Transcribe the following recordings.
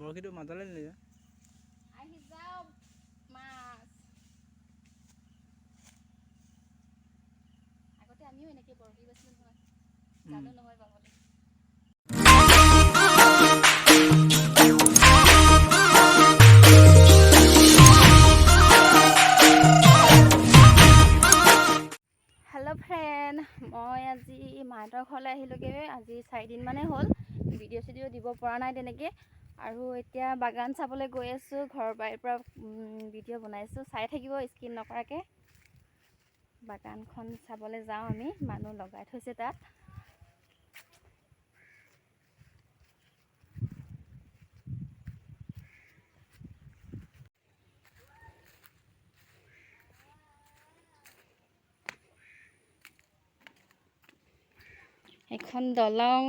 বৰশীটো মাজলৈ নিলে আহি যাও মাছ আগতে আমিও এনেকৈ বৰশী বাইছিলোঁ নহয় জানো নহয় বাবলে হেল্ল' ফ্ৰেণ্ড মই আজি মাহঁতৰ ঘৰলৈ আহিলোঁগৈ আজি 4 দিনমানেই হ'ল ভিডিঅ' চিডিঅ' দিব পৰা নাই তেনেকৈ আৰু এতিয়া বাগান চাবলৈ গৈ আছোঁ ঘৰৰ বাৰীৰ পৰা ভিডিঅ' বনাইছোঁ চাই থাকিব স্কিপ নকৰাকৈ বাগানখন চাবলৈ যাওঁ আমি মানুহ লগাই থৈছে তাত এখন দলং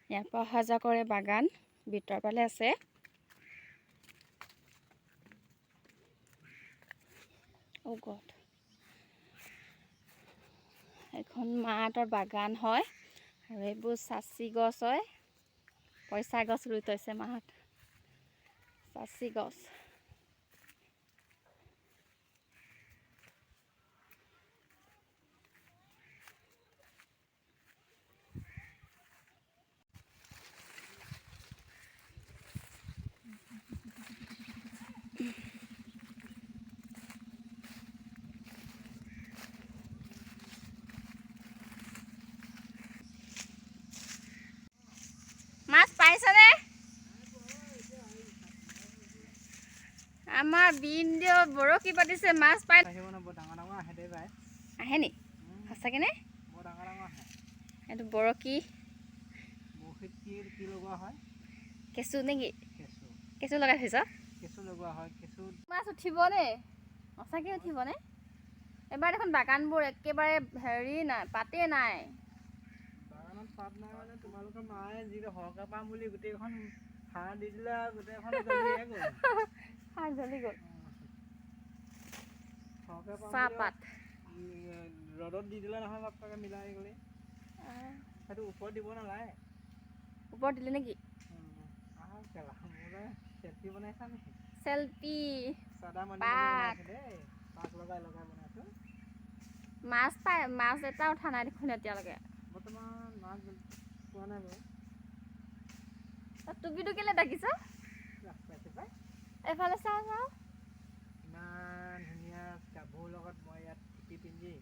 ইয়াৰ পৰা অহা যোৱা কৰে বাগান ভিতৰ ফালে আছে এখন মাহঁতৰ বাগান হয় আৰু এইবোৰ চাচি গছ হয় পইচা গছ ৰুই থৈছে মাহঁত চাচি গছ মাছ পাইছনে আমাৰ বিন্দিও বৰশী পাতিছে মাছ পাই আহে নি সঁচাকে নে এইটো বৰশী কেঁচু নেকি কেঁচু লগাই থৈছ মাছ উঠিবনে সঁচাকে উঠিবনে এবাৰ দেখোন বাগানবোৰ একেবাৰে হেৰি নাই পাতেই নাই পাত নাই মানে তোমালোকৰ মায়ে যিটো সৰহকৈ পাম বুলি গোটেইখন সাৰ দি দিলে আৰু গোটেইখন জ্বলিয়ে গ'ল সাৰ জ্বলি গ'ল সৰহকৈ পাম চাহপাত ৰ'দত দি দিলে নহয় বাপ্পাকে মিলাই গ'লে সেইটো ওপৰত দিব নালাগে ওপৰত দিলে নেকি চেল্ফি বনাইছা নেকি চেল্ফি চাদা মানুহ দেই পাক লগাই লগাই বনাইছোঁ মাছ পাই মাছ এটা উঠা নাই দেখোন এতিয়ালৈকে বৰ্তমান মাছ পোৱা নাই বাৰু টুপিটো কেলে ডাকিছ এফালে চাওঁ চাওঁ ইমান ধুনীয়া গাভৰুৰ লগত মই ইয়াত টুপি পিন্ধি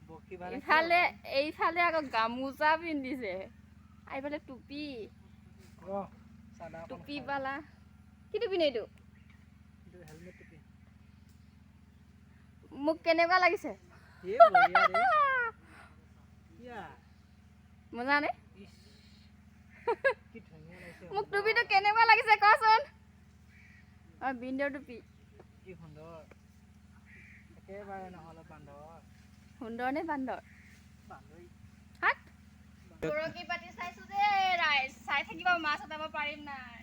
বৰশী ভাল এইফালে আকৌ গামোচা পিন্ধিছে এইফালে টুপি টুপি পালা কি টুপি নে এইটো হেলমেট টুপি মোক কেনেকুৱা লাগিছে মজা নে মোক টুপিটো কেনেকুৱা লাগিছে কচোন বিন্দিৰ টুপি কি সুন্দৰ একেবাৰে নহ'লে বান্দৰ সুন্দৰ নে বান্দৰ হাত বৰশী পাতি চাইছো দেই ৰাইজ চাই থাকিবা মাছ উঠাব পাৰিম নাই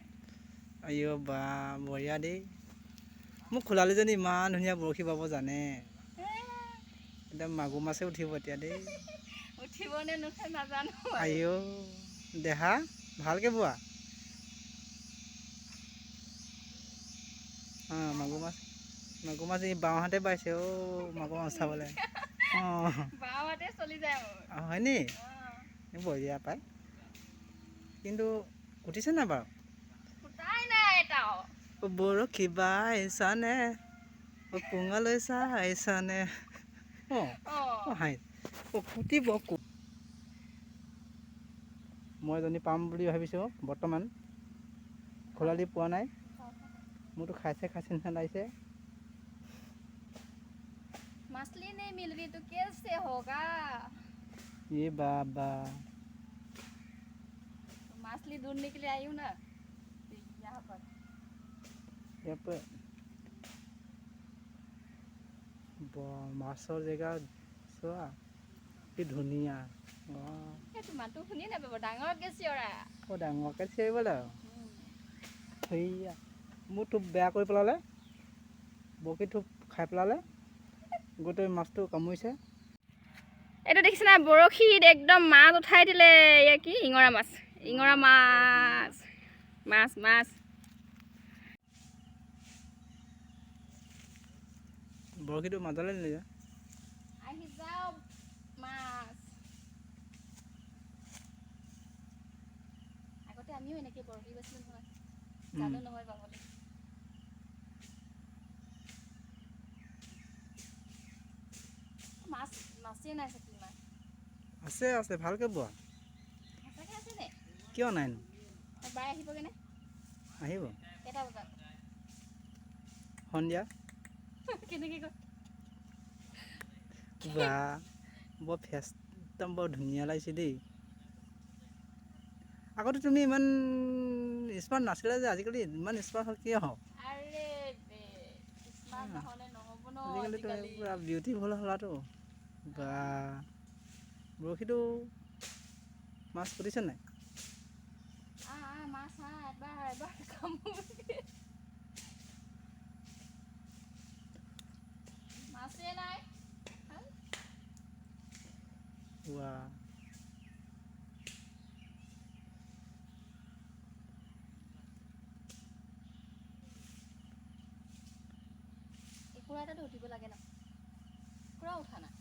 আইঅ বা বঢ়িয়া দেই মোক খোলালীজনী ইমান ধুনীয়া বৰশী বাব জানে একদম মাগুৰ মাছে উঠিব এতিয়া দেই উঠিব নে নুঠে নাজানো আইঅ দেহা ভালকৈ বোৱা মাগুৰ মাছ এই বাওঁহাতে পাইছে মাগুৰ মাছ চাবলৈ বাওঁহাতে চলি যায় হয় নি বঢ়িয়া পায় কিন্তু উঠিছে নাই বাৰু বৰশী বাইছানে পুঙা লৈছা আহিছানে ফুটিব মই এজনী পাম বুলি ভাবিছোঁ বৰ্তমান খোলালি পোৱা নাই মোৰতো খাইছে নিচিনা লাগিছে मछली नहीं मिल रही तो कैसे होगा ये बाबा तो मछली ढूंढने के लिए आई हूँ ना यहाँ पर মাছৰ জেগা চোৱা কি ধুনীয়া মাতো শুনি নাপাব ডাঙৰকে চিঞৰা ডাঙৰকে চিঞৰিব লাগিব সেয়া মোৰ টোপ বেয়া কৰি পেলালে বৰশী টোপ খাই পেলালে গোটেই মাছটো কামুৰিছে এইটো দেখিছে না বৰশীত একদম মাছ উঠাই দিলে এয়া কি ইঙৰা মাছ মাছ মাছ বৰশীটো মাজলৈ নিলে যে আহি যাওক মাছ আগতে আমিও এনেকৈ বৰশী বাইছিলোঁ নহয় জানো নহয় বাবলে মাছ মাছেই নাই চাগে ইমান আছে আছে ভালকৈ বোৱা সঁচাকৈ আছেনে কিয় নাইনো বাই আহিবগৈ নে আহিব কেইটা বজাত সন্ধিয়া কেনেকৈ কয় বা বৰ ফেচ একদম বৰ ধুনীয়া লাগিছে দেই আগতে তুমি ইমান স্মাৰ্ট নাছিলা যে আজিকালি ইমান স্মাৰ্ট হ'ল কিয় আৰে স্মাৰ্ট নহ'লে নহ'ব ন আজিকালি তুমি পূৰা বিউটিফুল হ'লাতো বা বৰশীটো মাছ পুতিছে নাই মাছ এবাৰ কামুৰিলে মাছেই নাই ৱা কুকুৰা এটাতো উঠিব লাগে ন কুকুৰা উঠা নাই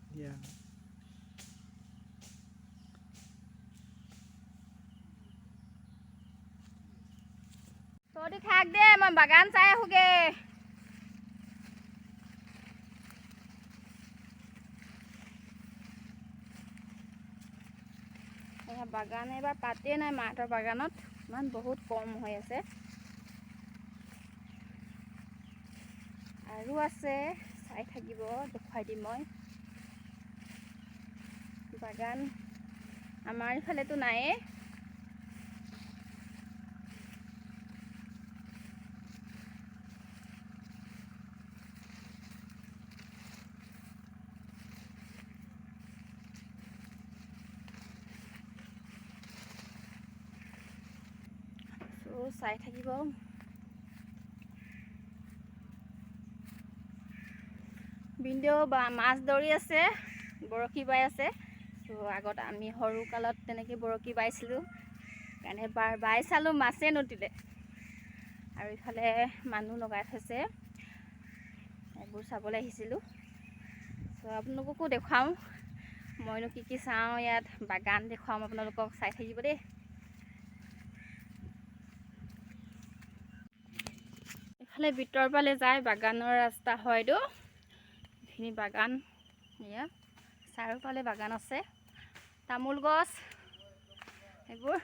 দিয়া তহঁতি থাক দে মই বাগান চাই আহোঁগে এয়া বাগান এইবাৰ পাতেই নাই মাহঁতৰ বাগানত ইমান বহুত কম হৈ আছে আৰু আছে চাই থাকিব দেখুৱাই দিম মই বাগান আমাৰ ইফালেতো নায়েই চাই থাকিব ভিনদেউ বা মাছ ধৰি আছে বৰশী বাই আছে ত' আগত আমি সৰুকালত তেনেকৈ বৰশী বাইছিলোঁ কাৰণে বাই চালোঁ মাছেই নুঠিলে আৰু ইফালে মানুহ লগাই থৈছে এইবোৰ চাবলৈ আহিছিলোঁ ত' আপোনালোককো দেখুৱাওঁ মইনো কি কি চাওঁ ইয়াত বাগান দেখুৱাম আপোনালোকক চাই থাকিব দেই এইফালে ভিতৰ ফালে যায় বাগানৰ ৰাস্তা হয়তো এইখিনি বাগান এয়া চাৰিওফালে বাগান আছে তামোল গছ এইবোৰ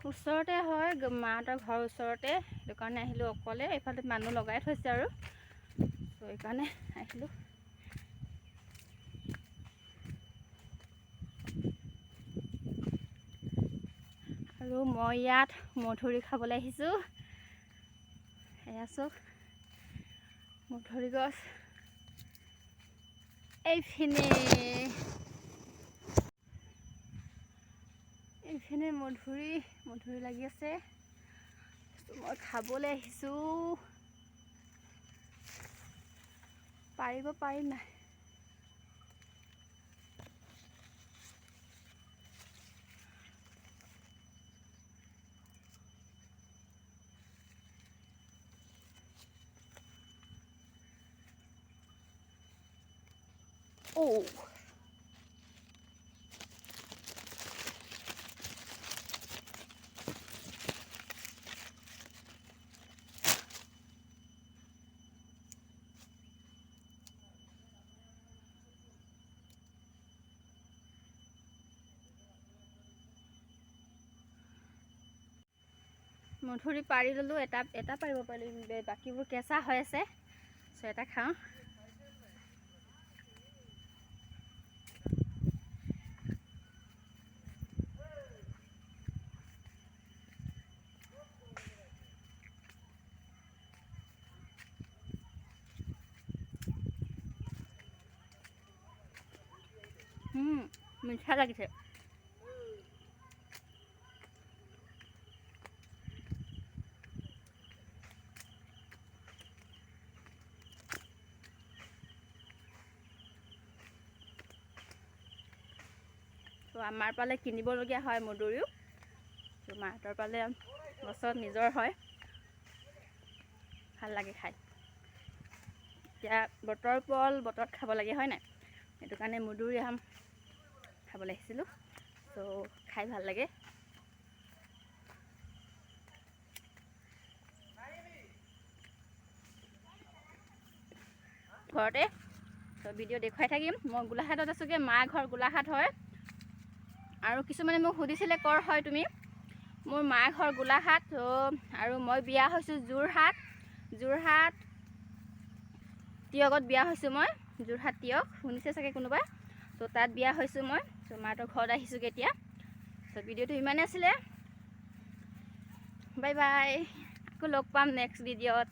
ওচৰতে হয় মাহঁতৰ ঘৰৰ ওচৰতে সেইটো কাৰণে আহিলোঁ অকলে এইফালে মানুহ লগাই থৈছে আৰু ত' সেইকাৰণে আহিলোঁ আৰু মই ইয়াত মধুৰি খাবলৈ আহিছোঁ এয়া চাওক মধুৰি গছ এইপিনে মধুৰি লাগি আছে মই খাবলৈ আহিছোঁ পাৰিব পাৰিম নাই মধুৰি পাৰি ল'লোঁ এটা পাৰিব পাৰিলোঁ বাকীবোৰ কেঁচা হৈ আছে চ' এটা খাওঁ মিঠা লাগিছে তো আমাৰ পালে কিনিবলগীয়া হয় মধুৰিও। তো মাহঁতৰ পালে গছত নিজৰ হয়, ভাল লাগে খাই। এতিয়া বতৰৰ ফল বতৰত খাব লাগে হয় নাই, সেইটো কাৰণে মধুৰি আম খাবলৈ আহিছিলোঁ। তো খাই ভাল লাগে। ঘৰতে তো ভিডিঅ' দেখুৱাই থাকিম। মই গোলাঘাটত আছোঁগৈ, মা ঘৰ গোলাঘাট হয়। আৰু কিছুমানে মোক সুধিছিলে ক'ৰ হয় তুমি, মোৰ মাৰ ঘৰ গোলাঘাট। তো আৰু মই বিয়া হৈছোঁ যোৰহাট তিয়কত বিয়া হৈছোঁ মই। যোৰহাট তিয়ক শুনিছে চাগে কোনোবা, তো তাত বিয়া হৈছোঁ মই। তো মাহঁতৰ ঘৰত আহিছোঁগৈ এতিয়া। তো ভিডিঅ'টো ইমানেই আছিলে, বাই বাই, আকৌ লগ পাম নেক্সট ভিডিঅ'ত।